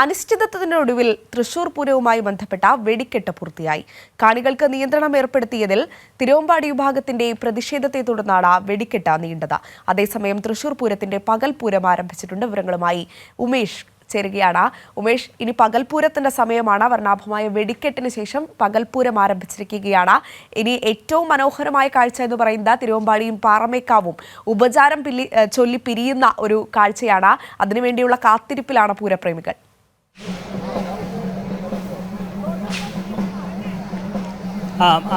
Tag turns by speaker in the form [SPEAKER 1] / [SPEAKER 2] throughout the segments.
[SPEAKER 1] അനിശ്ചിതത്വത്തിനൊടുവിൽ തൃശൂർ പൂരവുമായി ബന്ധപ്പെട്ട വെടിക്കെട്ട് പൂർത്തിയായി. കാണികൾക്ക് നിയന്ത്രണം ഏർപ്പെടുത്തിയതിൽ തിരുവമ്പാടി വിഭാഗത്തിന്റെ പ്രതിഷേധത്തെ തുടർന്നാണ് വെടിക്കെട്ട് നീണ്ടത്. അതേസമയം തൃശൂർ പൂരത്തിന്റെ പകൽപൂരം ആരംഭിച്ചിട്ടുണ്ട്. വിവരങ്ങളുമായി ഉമേഷ് ചേരുകയാണ്. ഉമേഷ്, ഇനി പകൽപൂരത്തിന്റെ സമയമാണ്. വർണ്ണാഭമായ വെടിക്കെട്ടിന് ശേഷം പകൽപൂരം ആരംഭിച്ചിരിക്കുകയാണ്. ഇനി ഏറ്റവും മനോഹരമായ കാഴ്ച എന്ന് പറയുന്നത് തിരുവമ്പാടിയും പാറമേക്കാവും ഉപചാരം ചൊല്ലി പിരിയുന്ന ഒരു കാഴ്ചയാണ്. അതിനുവേണ്ടിയുള്ള കാത്തിരിപ്പിലാണ് പൂരപ്രേമികൾ.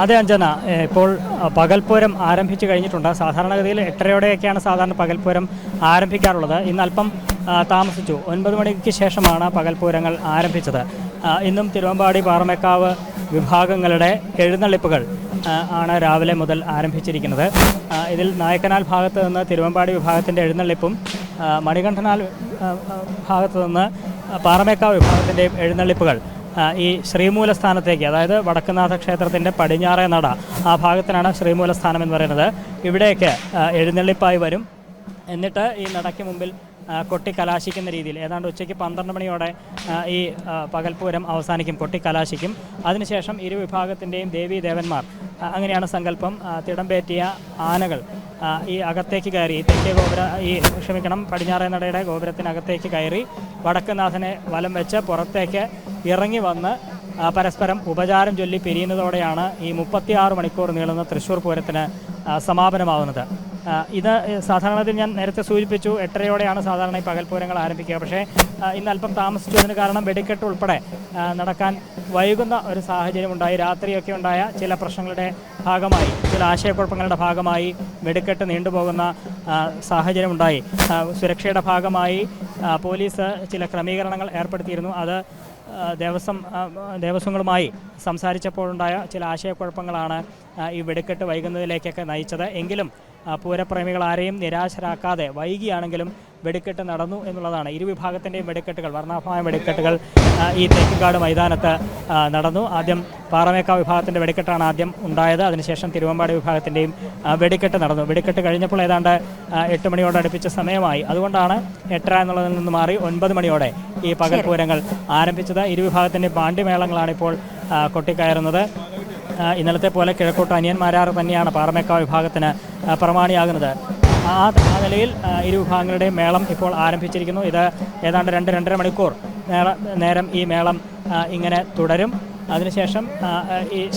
[SPEAKER 2] അതെ അഞ്ജന, ഇപ്പോൾ പകൽപൂരം ആരംഭിച്ചു കഴിഞ്ഞിട്ടുണ്ട്. സാധാരണഗതിയിൽ 8:30യോടെയൊക്കെയാണ് സാധാരണ പകൽപൂരം ആരംഭിക്കാറുള്ളത്. ഇന്ന് അല്പം താമസിച്ചു. 9 മണിക്ക് ശേഷമാണ് പകൽപൂരങ്ങൾ ആരംഭിച്ചത്. ഇന്നും തിരുവമ്പാടി പാറമേക്കാവ് വിഭാഗങ്ങളുടെ എഴുന്നള്ളിപ്പുകൾ ആണ് രാവിലെ മുതൽ ആരംഭിച്ചിരിക്കുന്നത്. ഇതിൽ നായക്കനാൽ ഭാഗത്ത് നിന്ന് തിരുവമ്പാടി വിഭാഗത്തിൻ്റെ എഴുന്നള്ളിപ്പും മണികണ്ഠനാൽ ഭാഗത്ത് നിന്ന് പാറമേക്കാവ് വിഭാഗത്തിൻ്റെയും എഴുന്നള്ളിപ്പുകൾ ഈ ശ്രീമൂലസ്ഥാനത്തേക്ക്, അതായത് വടക്കുന്നാഥ ക്ഷേത്രത്തിൻ്റെ പടിഞ്ഞാറേ നട, ആ ഭാഗത്തിനാണ് ശ്രീമൂലസ്ഥാനം എന്ന് പറയുന്നത്. ഇവിടേക്ക് എഴുന്നള്ളിപ്പായി വരും. എന്നിട്ട് ഈ നടയ്ക്ക് മുമ്പിൽ കൊട്ടിക്കലാശിക്കുന്ന രീതിയിൽ ഏതാണ്ട് ഉച്ചയ്ക്ക് 12 മണിയോടെ ഈ പകൽപൂരം അവസാനിക്കും, കൊട്ടിക്കലാശിക്കും. അതിനുശേഷം ഇരുവിഭാഗത്തിൻ്റെയും ദേവീ ദേവന്മാർ, അങ്ങനെയാണ് സങ്കല്പം, തിടമ്പേറ്റിയ ആനകൾ ഈ അകത്തേക്ക് കയറി പടിഞ്ഞാറേ നടയുടെ ഗോപുരത്തിനകത്തേക്ക് കയറി വടക്കുനാഥനെ വലം വെച്ച് പുറത്തേക്ക് ഇറങ്ങി വന്ന് പരസ്പരം ഉപചാരം ചൊല്ലി പിരിയുന്നതോടെയാണ് ഈ 36 മണിക്കൂർ നീളുന്ന തൃശ്ശൂർ പൂരത്തിന് സമാപനമാവുന്നത്. ഇത് സാധാരണത്തിൽ ഞാൻ നേരത്തെ സൂചിപ്പിച്ചു, 8:30യോടെയാണ് സാധാരണ ഈ പകൽപൂരങ്ങൾ ആരംഭിക്കുക. പക്ഷേ ഇന്ന് അല്പം താമസിച്ചു. അതിന് കാരണം വെടിക്കെട്ട് ഉൾപ്പെടെ നടക്കാൻ വൈകുന്ന ഒരു സാഹചര്യമുണ്ടായി. രാത്രിയൊക്കെ ഉണ്ടായ ചില പ്രശ്നങ്ങളുടെ ഭാഗമായി, ചില ആശയക്കുഴപ്പങ്ങളുടെ ഭാഗമായി വെടിക്കെട്ട് നീണ്ടുപോകുന്ന സാഹചര്യമുണ്ടായി. സുരക്ഷയുടെ ഭാഗമായി പോലീസ് ചില ക്രമീകരണങ്ങൾ ഏർപ്പെടുത്തിയിരുന്നു. അത് ദേവസ്വങ്ങളുമായി സംസാരിച്ചപ്പോഴുണ്ടായ ചില ആശയക്കുഴപ്പങ്ങളാണ് ഈ വെടിക്കെട്ട് വൈകുന്നതിലേക്കൊക്കെ നയിച്ചത്. എങ്കിലും പൂരപ്രേമികൾ ആരെയും നിരാശരാക്കാതെ വൈകിയാണെങ്കിലും വെടിക്കെട്ട് നടന്നു എന്നുള്ളതാണ്. ഇരുവിഭാഗത്തിൻ്റെയും വെടിക്കെട്ടുകൾ, വർണ്ണാഭമായ വെടിക്കെട്ടുകൾ ഈ തേക്കിൻകാട് മൈതാനത്ത് നടന്നു. ആദ്യം പാറമേക്കാവ് വിഭാഗത്തിൻ്റെ വെടിക്കെട്ടാണ് ആദ്യം ഉണ്ടായത്. അതിനുശേഷം തിരുവമ്പാടി വിഭാഗത്തിൻ്റെയും വെടിക്കെട്ട് നടന്നു. വെടിക്കെട്ട് കഴിഞ്ഞപ്പോൾ ഏതാണ്ട് 8 മണിയോട് അടുപ്പിച്ച സമയമായി. അതുകൊണ്ടാണ് 8:30 എന്നുള്ളതിൽ നിന്ന് മാറി 9 മണിയോടെ ഈ പകൽപൂരങ്ങൾ ആരംഭിച്ചത്. ഇരുവിഭാഗത്തിൻ്റെ പാണ്ഡ്യമേളങ്ങളാണ് ഇപ്പോൾ കൊട്ടിക്കയറുന്നത്. ഇന്നലത്തെ പോലെ കിഴക്കോട്ട് അനിയന്മാരാർ തന്നെയാണ് പാറമേക്കാവ് വിഭാഗത്തിന് പ്രമാണിയാകുന്നത്. ആ നിലയിൽ ഇരുവിഭാഗങ്ങളുടെയും മേളം ഇപ്പോൾ ആരംഭിച്ചിരിക്കുന്നു. ഇത് ഏതാണ്ട് 2-2.5 മണിക്കൂർ നേരം ഈ മേളം ഇങ്ങനെ തുടരും. അതിനുശേഷം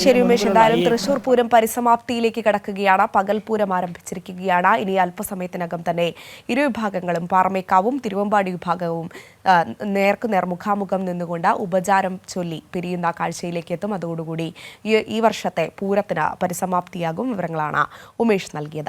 [SPEAKER 1] ശരി ഉമേഷ്, എന്തായാലും തൃശൂർ പൂരം പരിസമാപ്തിയിലേക്ക് കടക്കുകയാണ്. പകൽപൂരം ആരംഭിച്ചിരിക്കുകയാണ്. ഇനി അല്പസമയത്തിനകം തന്നെ ഇരുവിഭാഗങ്ങളും പാറമേക്കാവും തിരുവമ്പാടി വിഭാഗവും നേർക്കുനേർ മുഖാമുഖം നിന്നുകൊണ്ട് ഉപചാരം ചൊല്ലി പിരിയുന്ന കാഴ്ചയിലേക്ക് എത്തും. അതോടുകൂടി ഈ വർഷത്തെ പൂരത്തിന് പരിസമാപ്തിയാകും. വിവരങ്ങളാണ് ഉമേഷ് നൽകിയത്.